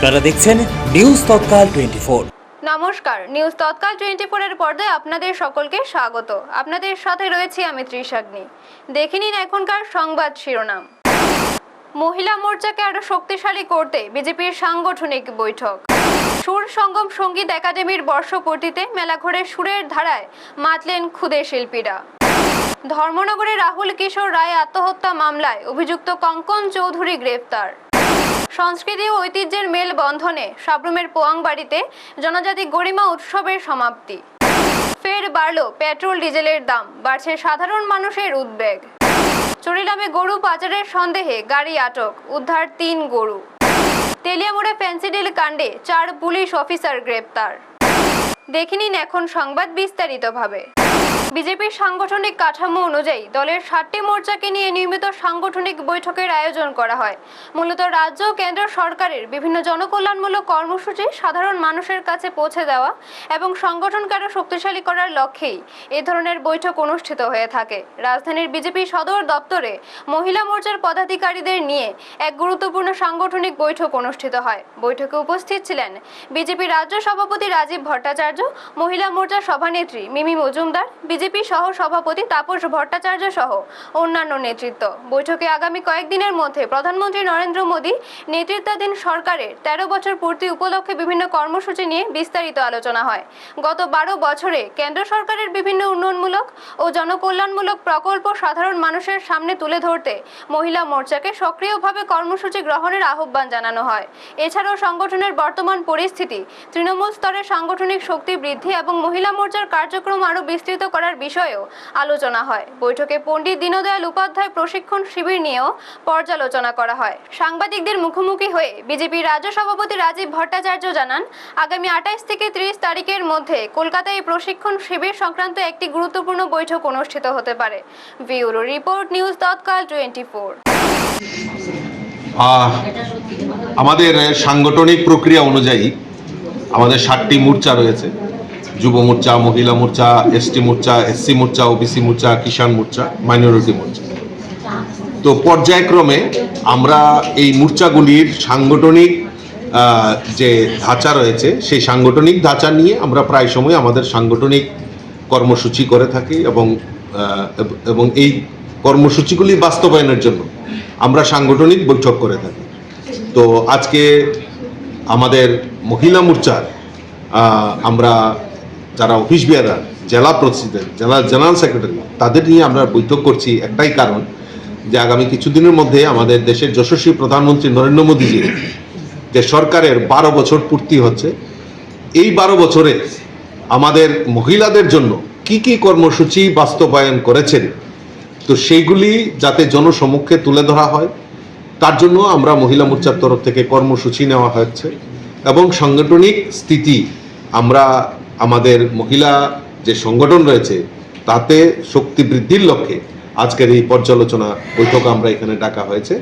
আপনারা দেখছেন নিউজ তৎকাল 24। নমস্কার, নিউজ তৎকাল 24 এর পর্দায় আপনাদের সকলকে স্বাগত। আপনাদের সাথে রয়েছি আমি ত্রিশাগ্নি। দেখে নিন এখনকার সংবাদ শিরোনাম। মহিলা মোর্চাকে আরো শক্তিশালী করতে বিজেপির সাংগঠনিক বৈঠক। সুর সঙ্গম সঙ্গীত একাডেমির বর্ষপূর্তিতে মেলাঘরে সুরের ধারায় মাতলেন ক্ষুদে শিল্পীরা। ধর্মনগরে রাহুল কিশোর রায় আত্মহত্যা মামলায় অভিযুক্ত কঙ্কন চৌধুরী গ্রেফতার। সংস্কৃতি ও ঐতিহ্যের মেল বন্ধনে সাবরুমের পোয়াংবাড়িতে জনজাতি গরিমা উৎসবের সমাপ্তি। ফের বাড়ল পেট্রোল ডিজেলের দাম, বাড়ছে সাধারণ মানুষের উদ্বেগ। চুরিলামে গরু পাচারের সন্দেহে গাড়ি আটক, উদ্ধার 3 গরু। তেলিয়ামোড়ে ফেন্সিডিল কাণ্ডে 4 পুলিশ অফিসার গ্রেপ্তার। দেখে নিন এখন সংবাদ বিস্তারিতভাবে। বিজেপির সাংগঠনিক কাঠামো অনুযায়ী দলের 7টি মোর্চাকে নিয়ে নিয়মিত সাংগঠনিক বৈঠকের আয়োজন করা হয়। মূলত রাজ্য ও কেন্দ্র সরকারের বিভিন্ন জনকল্যাণমূলক কর্মসূচি সাধারণ মানুষের কাছে পৌঁছে দেওয়া এবং সংগঠনকে আরও শক্তিশালী করার লক্ষ্যেই এ ধরনের বৈঠক অনুষ্ঠিত হয়ে থাকে। রাজধানীর বিজেপি সদর দপ্তরে মহিলা মোর্চার পদাধিকারীদের নিয়ে এক গুরুত্বপূর্ণ সাংগঠনিক বৈঠক অনুষ্ঠিত হয়। বৈঠকে উপস্থিত ছিলেন বিজেপি রাজ্য সভাপতি রাজীব ভট্টাচার্য, মহিলা মোর্চার সভানেত্রী মিমি মজুমদার, বিজেপি সহ সভাপতি তাপস ভট্টাচার্য সহ অন্যান্য নেতৃত্ব। বৈঠকে আগামী কয়েকদিনের মধ্যে প্রধানমন্ত্রী নরেন্দ্র মোদী নেতৃত্বাধীন সরকারের 13 বছর পূর্তি উপলক্ষে বিভিন্ন কর্মসূচি নিয়ে বিস্তারিত আলোচনা হয়। গত 12 বছরে কেন্দ্র সরকারের বিভিন্ন উন্নয়নমূলক ও জনকল্যাণমূলক প্রকল্প সাধারণ মানুষের সামনে তুলে ধরতে মহিলা মোর্চাকে সক্রিয়ভাবে কর্মসূচি গ্রহণের আহ্বান জানানো হয়। এছাড়াও সংগঠনের বর্তমান পরিস্থিতি, তৃণমূল স্তরে সাংগঠনিক শক্তি বৃদ্ধি এবং মহিলা মোর্চার কার্যক্রম আরও বিস্তৃত করার বিষয়েও আলোচনা হয়। বৈঠকে পণ্ডিত দীনদয়াল উপাধ্যায় প্রশিক্ষণ শিবির নিয়েও পর্যালোচনা করা হয়। সাংবাদিকদের মুখোমুখি হয়ে বিজেপির রাজ্য সভাপতি রাজীব ভট্টাচার্য জানান, আগামী 28 থেকে 30 তারিখের মধ্যে কলকাতায় এই প্রশিক্ষণ শিবির সংক্রান্ত একটি গুরুত্বপূর্ণ বৈঠক অনুষ্ঠিত হতে পারে। ব্যুরো রিপোর্ট, নিউজ তৎকাল 24। আমাদের সাংগঠনিক প্রক্রিয়া অনুযায়ী আমাদের 7টি মোর্চা রয়েছে: যুব মোর্চা, মহিলা মোর্চা, এসটি মোর্চা, এসসি মোর্চা, ওবিসি মোর্চা, কিষাণ মোর্চা, মাইনরিটি মোর্চা। তো পর্যায়ক্রমে আমরা এই মোর্চাগুলির সাংগঠনিক যে ধাঁচা রয়েছে সেই সাংগঠনিক ধাঁচা নিয়ে আমরা প্রায় সময় আমাদের সাংগঠনিক কর্মসূচি করে থাকি এবং এই কর্মসূচিগুলি বাস্তবায়নের জন্য আমরা সাংগঠনিক বৈঠক করে থাকি। তো আজকে আমাদের মহিলা মোর্চার আমরা যারা অফিস বিয়ারার, জেলা প্রেসিডেন্ট, জেনারেল সেক্রেটারি, তাদের নিয়ে আমরা বৈঠক করছি একটাই কারণ, যে আগামী কিছুদিনের মধ্যে আমাদের দেশের যশস্বী প্রধানমন্ত্রী নরেন্দ্র মোদীজির যে সরকারের 12 বছর পূর্তি হচ্ছে। এই 12 বছরে আমাদের মহিলাদের জন্য কি কি কর্মসূচি বাস্তবায়ন করেছেন, তো সেইগুলি যাতে জনসমক্ষে তুলে ধরা হয়, তার জন্য আমরা মহিলা মোর্চার তরফ থেকে কর্মসূচি নেওয়া হচ্ছে এবং সাংগঠনিক স্থিতি আমরা আমাদের মহিলা যে সংগঠন রয়েছে তাতে শক্তি বৃদ্ধির লক্ষ্যে আজকের এই পর্যালোচনা বৈঠক আমরা এখানে ডাকা হয়েছে।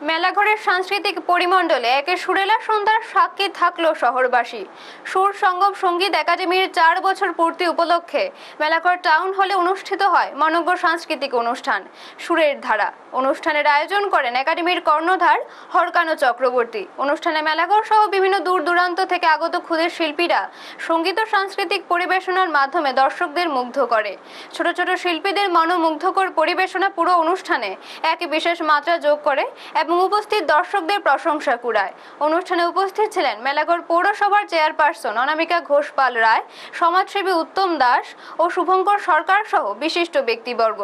মেলাঘরের সাংস্কৃতিক পরিমণ্ডলে একে সুরেলা সন্ধ্যার সাক্ষী থাকলো শহরবাসী। সুর সঙ্গম সঙ্গীত একাডেমির 4 বছর পূর্তি উপলক্ষে মেলাঘর টাউন হলে অনুষ্ঠিত হয় মনোজ্ঞ সাংস্কৃতিক অনুষ্ঠান সুরের ধারা। অনুষ্ঠানের আয়োজন করেন একাডেমির কর্ণধার হরকানো চক্রবর্তী। অনুষ্ঠানে মেলাঘর সহ বিভিন্ন দূর দূরান্ত থেকে আগত ক্ষুদে শিল্পীরা সঙ্গীত ও সাংস্কৃতিক পরিবেশনার মাধ্যমে দর্শকদের মুগ্ধ করে। ছোট ছোট শিল্পীদের মনোমুগ্ধকর পরিবেশনা পুরো অনুষ্ঠানে এক বিশেষ মাত্রা যোগ করে এবং উপস্থিত দর্শকদের প্রশংসা কুড়ায়। অনুষ্ঠানে উপস্থিত ছিলেন মেলাঘর পৌরসভার চেয়ারপারসন অনামিকা ঘোষ পাল রায়, সমাজসেবী উত্তম দাস ও শুভঙ্কর সরকার সহ বিশিষ্ট ব্যক্তিবর্গ।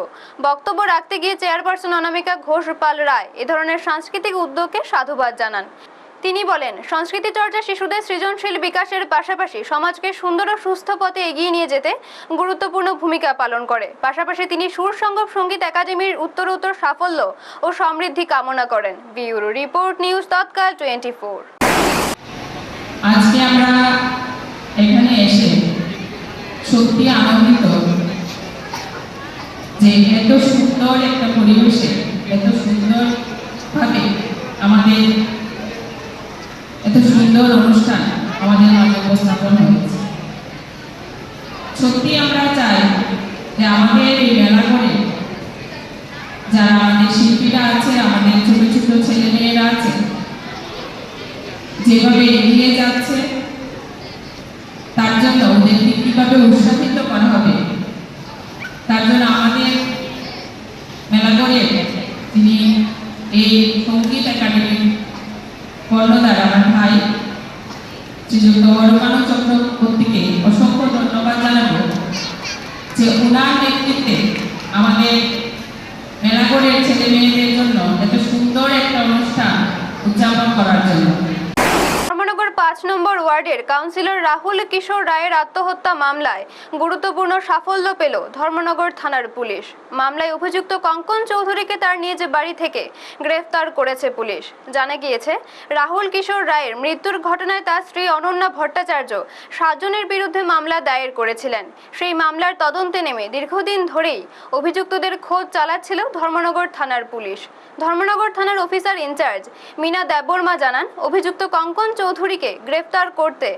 বক্তব্য রাখতে গিয়ে চেয়ারপারসন অনামিকা ঘোষ পাল রায় এ ধরনের সাংস্কৃতিক উদ্যোগকে সাধুবাদ জানান। তিনি বলেন, সংস্কৃতি চর্চা শিশুদের সৃজনশীল বিকাশের পাশাপাশি সমাজকে সুন্দর ও সুস্থ পথে এগিয়ে নিয়ে যেতে গুরুত্বপূর্ণ ভূমিকা পালন করে। পাশাপাশি তিনি সুর সঙ্গম সঙ্গীত একাডেমির উত্তরোত্তর সাফল্য ও সমৃদ্ধি কামনা করেন। ব্যুরো রিপোর্ট, নিউজ তৎকাল 24। আজকে আমরা এখানে এসে সত্যি আনন্দিত যে এত সুন্দর একটা পরিবেশে এত সুন্দরভাবে আমাদের এত সুন্দর অনুষ্ঠান আমাদের মাঝে উপস্থাপন হয়েছে। সত্যি আমরা চাই যে আমাদের এই মেলাঘরে যারা আমাদের শিল্পীরা আছে, আমাদের ছোট ছোট ছেলে মেয়েরা আছে, যেভাবে এগিয়ে যাচ্ছে তার জন্য ওদেরকে কীভাবে উৎসাহিত করা হবে, তার জন্য আমাদের মেলাগড়ের তিনি এই সঙ্গীত একাডেমির কর্ণধার আমার ভাই শ্রীযুক্ত হরমানব চক্রবর্তীকে অসংখ্য ধন্যবাদ জানাবো যে ওনার নেতৃত্বে আমাদের মেলাগড়ের ছেলে মেয়েদের জন্য এত সুন্দর একটা অনুষ্ঠান উদযাপন করার জন্য। ধর্মনগর 5 নম্বর ওয়ার্ডের কাউন্সিলর রাহুল কিশোর রায়ের আত্মহত্যা মামলায় গুরুত্বপূর্ণ সাফল্য পেল ধর্মনগর থানার পুলিশ। মামলায় অভিযুক্ত কঙ্কন চৌধুরীকে তার নিজ বাড়ি থেকে গ্রেফতার করেছে পুলিশ। জানা গিয়েছে, রাহুল কিশোর রায়ের মৃত্যুর ঘটনায় তার স্ত্রী অনন্যা ভট্টাচার্য 7 জনের বিরুদ্ধে মামলা দায়ের করেছিলেন। সেই মামলার তদন্তে নেমে দীর্ঘদিন ধরেই অভিযুক্তদের খোঁজ চালাচ্ছিল ধর্মনগর থানার পুলিশ। ধর্মনগর থানার অফিসার ইনচার্জ মীনা দেববর্মা জানান, অভিযুক্ত কঙ্কন চৌধুরীকে গ্রেফতার করতে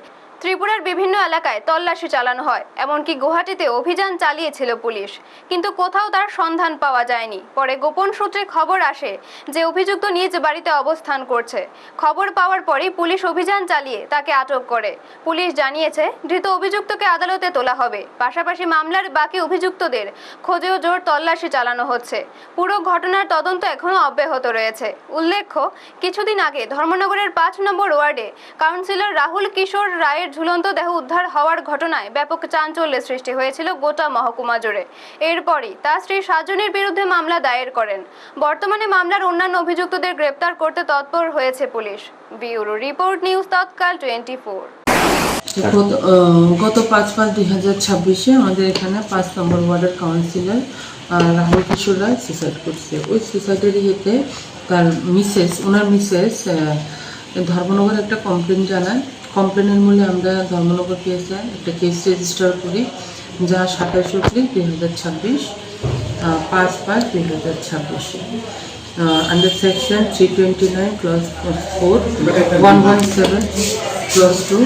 ত্রিপুরার বিভিন্ন এলাকায় তল্লাশি চালানো হয়, এমনকি গুয়াহাটিতে অভিযান চালিয়েছিল পুলিশ, কিন্তু কোথাও তার সন্ধান পাওয়া যায়নি। পরে গোপন সূত্রে খবর আসে যে অভিযুক্ত নিজ বাড়িতে অবস্থান করছে। খবর পাওয়ার পরেই পুলিশ অভিযান চালিয়ে তাকে আটক করে। পুলিশ জানিয়েছে, ধৃত অভিযুক্তকে আদালতে তোলা হবে। পাশাপাশি মামলার বাকি অভিযুক্তদের খোঁজেও জোর তল্লাশি চালানো হচ্ছে। পুরো ঘটনার তদন্ত এখনো অব্যাহত রয়েছে। উল্লেখ্য, কিছুদিন আগে ধর্মনগরের 5 নম্বর ওয়ার্ডে কাউন্সিলর রাহুল কিশোর রায়ের ঝুলন্ত দেহ উদ্ধার হওয়ার ঘটনায় ব্যাপক চাঞ্চল্যের সৃষ্টি হয়েছিল গোটা মহকুমা জুড়ে। এরপরই তার স্ত্রী 7 জনের বিরুদ্ধে মামলা দায়ের করেন। বর্তমানে মামলার অন্যান্য অভিযুক্তদের গ্রেপ্তার করতে তৎপর হয়েছে পুলিশ। ব্যুরো রিপোর্ট, নিউজ তৎকাল 24। গত 5/5/2026 আমাদের এখানে 5 নম্বর ওয়ার্ডের কাউন্সিলর রাহুল কিশোর রায় সুসাইড করছে। ওই সুসাইডের ইয়েতে তার ওনার মিসেস ধর্মনগর একটা কমপ্লেন জানায়। কমপ্লেনের মূলে আমরা ধর্মনগর পিএসে একটা কেস রেজিস্টার করি, যা 27 April 2026 5/5/2026 under section 329 clause 4 117 clause 2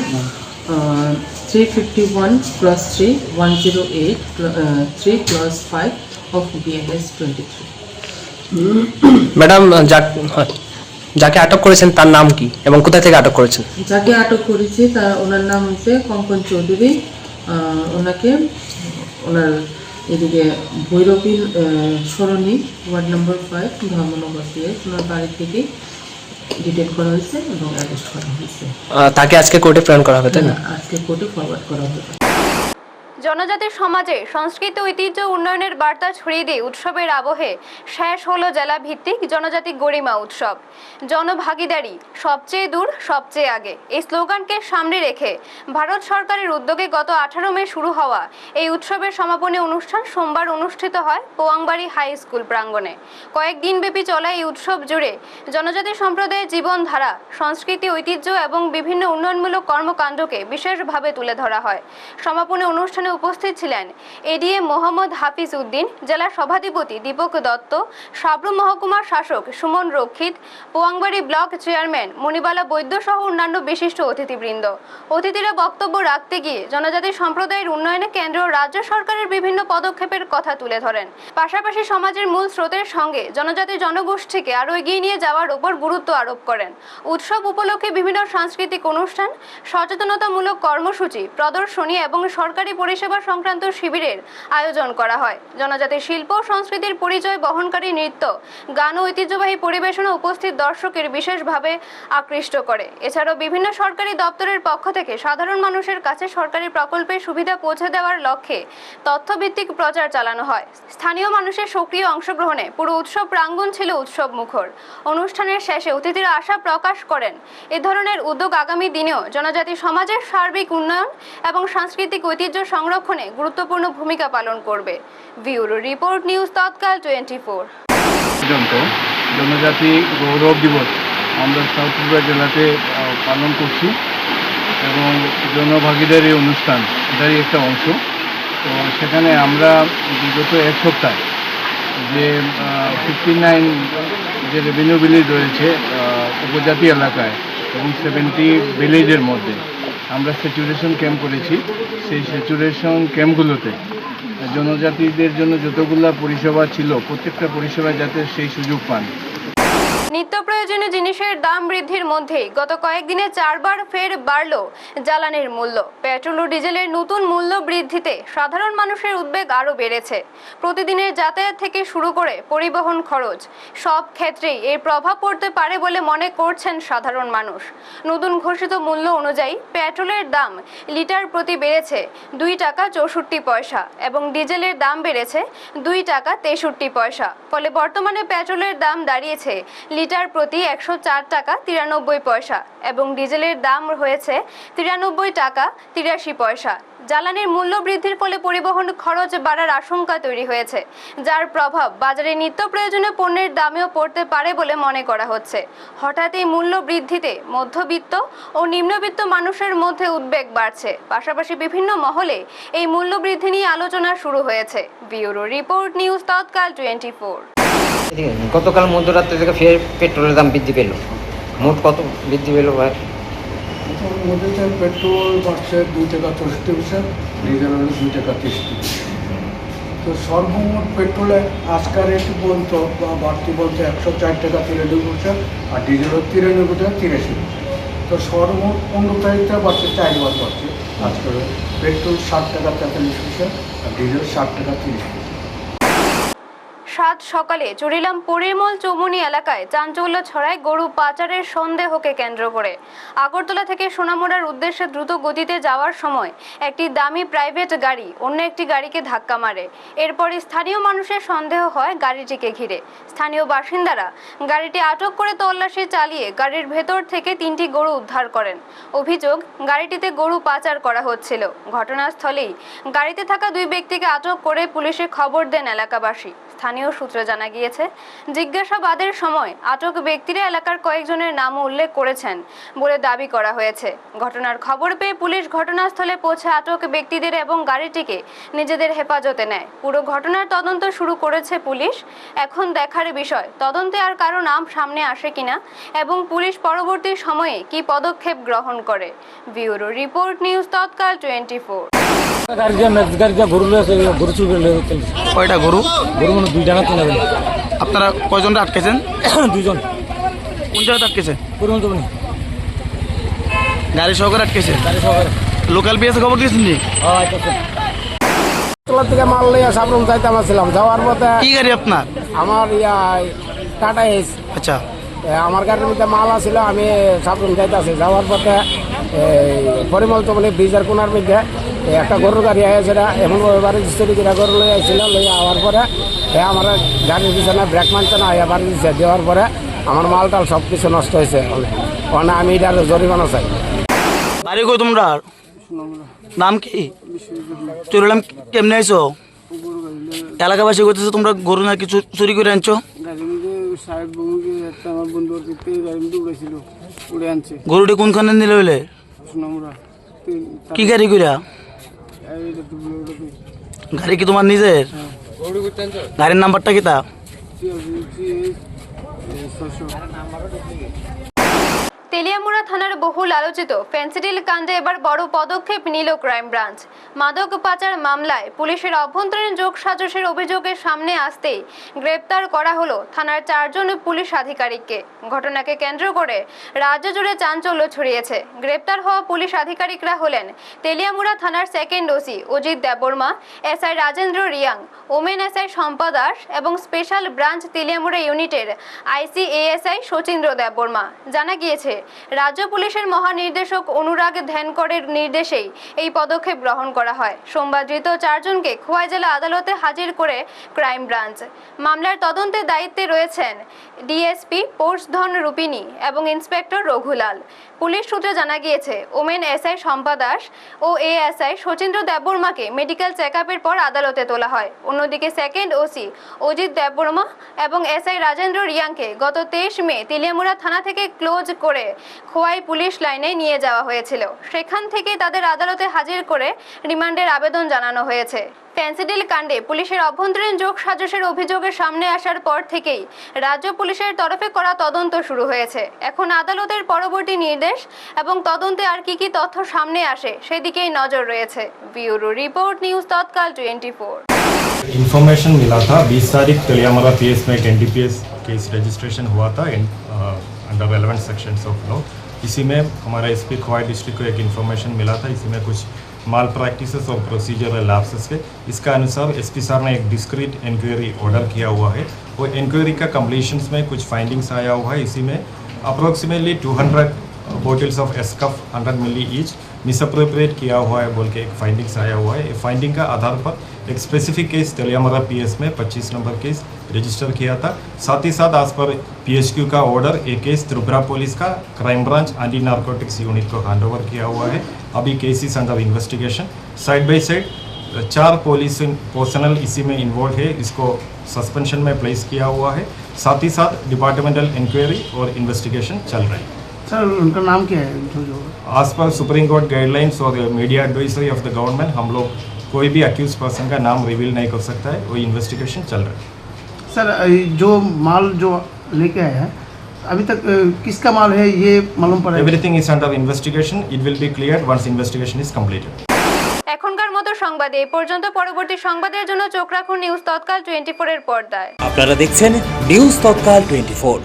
351 clause 3 108 3 clause 5 of BNS 23। Madam, যাকে আটক করেছেন তার নাম কি এবং কোথা থেকে আটক করেছেন? যাকে আটক করেছি ওনার নাম হচ্ছে কঙ্কন চৌধুরী। ওনাকে ওনার এদিকে ভৈরবী সরণি ওয়ার্ড নম্বর 5 ধর্মনগর পিএস ওনার বাড়ি থেকে ডিটেইন করা হয়েছে এবং অ্যারেস্ট করা হয়েছে। তাকে আজকে কোর্টে প্রেরণ করা হবে, তাই না? আজকে কোর্টে ফরওয়ার্ড করা হবে। জনজাতি সমাজে সংস্কৃতি ঐতিহ্য উন্নয়নের বার্তা ছড়িয়ে দিয়ে উৎসবের আবহে শেষ হলো জেলা ভিত্তিক জনজাতি গরিমা উৎসব। জনভাগিদারি সবচেয়ে দূর সবচেয়ে আগে, এই স্লোগানকে সামনে রেখে ভারত সরকারের উদ্যোগে গত 18 মে শুরু হওয়া এই উৎসবের সমাপনী অনুষ্ঠান সোমবার অনুষ্ঠিত হয় পোয়াংবাড়ি হাই স্কুল প্রাঙ্গণে। কয়েকদিন ব্যাপী চলা এই উৎসব জুড়ে জনজাতি সম্প্রদায়ের জীবনধারা, সংস্কৃতি ঐতিহ্য এবং বিভিন্ন উন্নয়নমূলক কর্মকাণ্ডকে বিশেষভাবে তুলে ধরা হয়। সমাপনী অনুষ্ঠানে উপস্থিত ছিলেন এডিএম মোহাম্মদ হাফিজ উদ্দিন, জেলা সভাধিপতি দীপক দত্ত, সাবরু মহকুমার শাসক সুমন রক্ষিত, পোয়াংবাড়ি ব্লক চেয়ারম্যান মণিবালা বৈদ্য সহ অন্যান্য বিশিষ্ট অতিথিবৃন্দ। অতিথিরা বক্তব্য রাখতে গিয়ে জনজাতি সম্প্রদায়ের উন্নয়নে কেন্দ্র ও রাজ্য সরকারের বিভিন্ন পদক্ষেপের কথা তুলে ধরেন। পাশাপাশি সমাজের মূল স্রোতের সঙ্গে জনজাতি জনগোষ্ঠীকে আরও এগিয়ে নিয়ে যাওয়ার উপর গুরুত্ব আরোপ করেন। উৎসব উপলক্ষে বিভিন্ন সাংস্কৃতিক অনুষ্ঠান, সচেতনতামূলক কর্মসূচি, প্রদর্শনী এবং সরকারি পরিষেবা সংক্রান্ত শিবিরের আয়োজন করা হয়। জনজাতি শিল্প ও সংস্কৃতির পরিচয় বহনকারী নৃত্য, গান ও ঐতিহ্যবাহী পরিবেশনা উপস্থিত দর্শকের বিশেষভাবে আকৃষ্ট করে। এছাড়াও বিভিন্ন সরকারি দপ্তরের পক্ষ থেকে সাধারণ মানুষের কাছে সরকারি প্রকল্পের সুবিধা পৌঁছে দেওয়ার লক্ষ্যে তথ্যভিত্তিক প্রচার চালানো হয়। স্থানীয় মানুষের সক্রিয় অংশগ্রহণে পুরো উৎসব প্রাঙ্গণ ছিল উৎসব মুখর। অনুষ্ঠানের শেষে অতিথিরা আশা প্রকাশ করেন, এ ধরনের উদ্যোগ আগামী দিনেও জনজাতি সমাজের সার্বিক উন্নয়ন এবং সাংস্কৃতিক ঐতিহ্য সংরক্ষণে গুরুত্বপূর্ণ ভূমিকা পালন করবে। ব্যুরো রিপোর্ট, নিউজ তৎকাল 24। জনজাতি গৌরব দিবস আমরা সাউথ ত্রিপুরা জেলাতে পালন করছি এবং জনভাগিদারি অনুষ্ঠান এটারই একটা অংশ। তো সেখানে আমরা বিগত এক সপ্তাহ যে 59 যে রেভিনিউ ভিলেজ রয়েছে উপজাতি এলাকায় এবং 70 ভিলেজের মধ্যে আমরা স্যাচুরেশন ক্যাম্প করেছি। সেই স্যাচুরেশন ক্যাম্পগুলোতে জনজাতিদের জন্য যতগুলো পরিষেবা ছিল প্রত্যেকটা পরিষেবা যাতে সেই সুযোগ পান। নিত্য প্রয়োজনীয় জিনিসের দাম বৃদ্ধির মধ্যেই গত কয়েকদিনে 4 বার ফের বাড়ল জ্বালানির মূল্য। পেট্রোল ও ডিজেলের নতুন মূল্য বৃদ্ধিতে সাধারণ মানুষের উদ্বেগ আরও বেড়েছে। প্রতিদিনের যাতায়াত থেকে শুরু করে পরিবহন খরচ সব ক্ষেত্রেই এর প্রভাব পড়তে পারে বলে মনে করছেন সাধারণ মানুষ। নতুন ঘোষিত মূল্য অনুযায়ী পেট্রোলের দাম লিটার প্রতি বেড়েছে 2 টাকা 64 পয়সা এবং ডিজেলের দাম বেড়েছে 2 টাকা 63 পয়সা। ফলে বর্তমানে পেট্রোলের দাম দাঁড়িয়েছে লিটার প্রতি 104 টাকা 93 পয়সা এবং ডিজেলের দাম হয়েছে 93 টাকা 83 পয়সা। জ্বালানির মূল্য বৃদ্ধির ফলে পরিবহন খরচ বাড়ার আশঙ্কা তৈরি হয়েছে, যার প্রভাব বাজারে নিত্য প্রয়োজনীয় পণ্যের দামেও পড়তে পারে বলে মনে করা হচ্ছে। হঠাৎ এই মূল্য বৃদ্ধিতে মধ্যবিত্ত ও নিম্নবিত্ত মানুষের মধ্যে উদ্বেগ বাড়ছে। পাশাপাশি বিভিন্ন মহলে এই মূল্য বৃদ্ধি নিয়ে আলোচনা শুরু হয়েছে। ব্যুরো রিপোর্ট, নিউজ তৎকাল 24। গতকাল মধ্যরাত্রি থেকে ফের পেট্রোলের দাম বৃদ্ধি পেল। মোট কত বৃদ্ধি পেল ভাই? মধ্যে পেট্রোল বাড়ছে 2 টাকা 64 পয়সা, ডিজেল হলো 2 টাকা 30 পয়সা। তো সর্বমোট পেট্রোলে আজকার রেট বলতো বা বাড়তি বলতে 104 টাকা 93 পয়সা, আর ডিজেল হলো 93 টাকা 83 পয়সা। তো সর্বমোট 15 তারিখটা বাড়ছে 4 বার বাড়ছে। আজকাল পেট্রোল 60 টাকা 43 পয়সা আর ডিজেল 60 টাকা 30 পয়সা। সাত সকালে চুরিলাম পরিমল চৌমুনি এলাকায় চাঞ্চল্য ছড়ায় গরু পাচারের সন্দেহকে কেন্দ্র করে। আগরতলা থেকে সোনামুড়ার উদ্দেশ্যে দ্রুত গতিতে যাওয়ার সময় একটি দামি প্রাইভেট গাড়ি অন্য একটি গাড়িকে ধাক্কা মারে। এরপরই স্থানীয় মানুষের সন্দেহ হয় গাড়িটিকে ঘিরে। স্থানীয় বাসিন্দারা গাড়িটি আটক করে তল্লাশি চালিয়ে গাড়ির ভেতর থেকে 3টি গরু উদ্ধার করেন। অভিযোগ, গাড়িটিতে গরু পাচার করা হচ্ছিল। ঘটনাস্থলেই গাড়িতে থাকা 2 ব্যক্তিকে আটক করে পুলিশে খবর দেন এলাকাবাসী। স্থানীয় সূত্রে জানা গিয়েছে, জিজ্ঞাসাবাদের সময় আটক ব্যক্তিরা এলাকার কয়েকজনের নামও উল্লেখ করেছেন বলে দাবি করা হয়েছে। ঘটনার খবর পেয়ে পুলিশ ঘটনাস্থলে পৌঁছে আটক ব্যক্তিদের এবং গাড়িটিকে নিজেদের হেফাজতে নেয়। পুরো ঘটনার তদন্ত শুরু করেছে পুলিশ। এখন দেখার বিষয় তদন্তে আর কারো নাম সামনে আসে কিনা এবং পুলিশ পরবর্তী সময়ে কি পদক্ষেপ গ্রহণ করে। ব্যুরো রিপোর্ট, নিউজ তৎকাল 24। কয়টা গরু? গরু মানে 2 টাকা 3 টাকা। আপনারা কয়জনরা আটকেছেন? 2 জন। কোন জায়গায় আটকেছে? পরিমল চৌমুনি গাড়ি সহকারে আটকেছে। গাড়ি সহকারে। লোকাল পিএসে খবর দিয়েছেন নি? তোলার থেকে মাল লইয়া সাবরুম যাইতে আসছিলাম, যাওয়ার পথে কি গাড়ি আপনার? আমার টাটা এস। আচ্ছা, আমার গাড়ির মধ্যে মাল আসছিল, আমি সাবরুম যাইতে আসি। যাওয়ার পথে পরিমল চৌমুনি ব্রিজের কোনার মধ্যে একটা গরুর গাড়ি আছে, এমন বাড়ির স্টোরি কিনা গরু লই আসছিল। লইয়া আওয়ার পরে আমার গাড়ির পিছনে ব্রেক মানছে না, বাড়ি দিচ্ছে। দেওয়ার পরে আমার মাল টাল সব কিছু নষ্ট হয়েছে। মানে আমি এটা জরিমানা চাই। বাড়ি কই তোমরা? নাম কি? চুরিলাম কেমনে আইছো? এলাকাবাসী করতেছে তোমরা গরু না কিছু চুরি করে আনছো। গরুটি কোনখানে নিলে হইলে? কি গাড়ি কইরা? গাড়ি কি তোমার নিজের? গাড়ির নাম্বারটা কি তা? তেলিয়ামুড়া থানার বহুল আলোচিত ফেন্সিডিল কাণ্ডে এবার বড় পদক্ষেপ নিল ক্রাইম ব্রাঞ্চ। মাদক পাচার মামলায় পুলিশের অভ্যন্তরীণ যোগসাজশের অভিযোগের সামনে আসতেই গ্রেপ্তার করা হলো থানার 4 জন পুলিশ আধিকারিককে। ঘটনাকে কেন্দ্র করে রাজ্য জুড়ে চাঞ্চল্য ছড়িয়েছে। গ্রেপ্তার হওয়া পুলিশ আধিকারিকরা হলেন তেলিয়ামুড়া থানার 2nd OC Ajit Debbarma, SI Rajendra Reang, women SI Shampa Das এবং স্পেশাল ব্রাঞ্চ তেলিয়ামুড়া ইউনিটের আইসিএএসআই শচীন্দ্র দেববর্মা। জানা গিয়েছে, রাজ্য পুলিশের মহানির্দেশক অনুরাগ ধ্যানকরের নির্দেশেই এই পদক্ষেপ গ্রহণ করা হয়। সোমবার ধৃত 4 জনকে খোয়াই জেলা আদালতে হাজির করে ক্রাইম ব্রাঞ্চ। মামলার তদন্তের দায়িত্বে রয়েছেন ডিএসপি পোর্শধন রূপিনী এবং ইন্সপেক্টর রঘুলাল। পুলিশ সূত্রে জানা গিয়েছে, ওমেন এসআই শম্পা দাস ও এএসআই শচীন্দ্র দেববর্মাকে মেডিকেল চেকআপের পর আদালতে তোলা হয়। অন্যদিকে 2nd ওসি অজিত দেববর্মা এবং এসআই রাজেন্দ্র রিয়াংকে গত 23 মে তেলিয়ামুড়া থানা থেকে ক্লোজ করে খোয়াই পুলিশ লাইনে নিয়ে যাওয়া হয়েছিল। সেখান থেকে তাদের আদালতে হাজির করে রিমান্ডের আবেদন জানানো হয়েছে। ফেন্সিডিল কাণ্ডে পুলিশের অভ্যন্তরীণ যোগসাজশের অভিযোগের সামনে আসার পর থেকেই রাজ্য পুলিশের তরফে করা তদন্ত শুরু হয়েছে। এখন আদালতের পরবর্তী নির্দেশ এবং তদন্তে আর কি তথ্য সামনে আসে সেদিকেই নজর রয়েছে। ব্যুরো রিপোর্ট, নিউজ তৎকাল 24। इंफॉर्मेशन मिला था 20 तारीख तेलियामाला पीएस में एक एनडीपीएस केस रजिस्ट्रेशन हुआ था under relevant sections of law. इसी में हमारा एसपी खोवाई डिस्ट्रिक्ट को एक इन्फॉर्मेशन मिला था, इसी में कुछ माल प्रैक्टिसेस और प्रोसीजरल लैप्सेस के। इसका अनुसार एसपी सर ने एक डिस्क्रीट इंक्वायरी ऑर्डर किया हुआ है। वो इंक्वायरी का कंप्लीशंस में कुछ फाइंडिंग्स आया हुआ है। इसी में approximately 200 bottles of Eskuf 100 ml each misappropriate किया हुआ है बोल के एक फाइंडिंग्स आया हुआ है। फाइंडिंग का आधार पर एक स्पेसिफिक केस तेलियामाला पीएस में 25 नंबर केस रजिस्टर किया था। साथ ही साथ आज पर पीएचक्यू का ऑर्डर एक केस त्रिपुरा पुलिस का crime branch anti narcotics unit को हैंड ओवर किया हुआ है। अभी case is under investigation. Side by side 4 police personal इसी में इन्वॉल्व है, इसको सस्पेंशन में प्लेस किया हुआ है। साथ ही साथ डिपार्टमेंटल इंक्वायरी और इन्वेस्टिगेशन चल रही है। सर उनका नाम क्या है? आज पर सुप्रीम कोर्ट गाइडलाइंस और media advisory of the government हम लोग कोई भी अक्यूज पर्सन का नाम रिवील नहीं कर सकता है, वो इन्वेस्टिगेशन चल रहा है। सर जो माल जो लेके आए हैं अभी तक किसका माल है ये मालूम पड़ा? Everything is under investigation, it will be clear once investigation is completed. এখনকার মতো সংবাদ এই পর্যন্ত। পরবর্তী সংবাদের জন্য চোখ রাখুন নিউজ তৎকাল 24 এর পর্দায়। আপনারা দেখছেন নিউজ তৎকাল 24।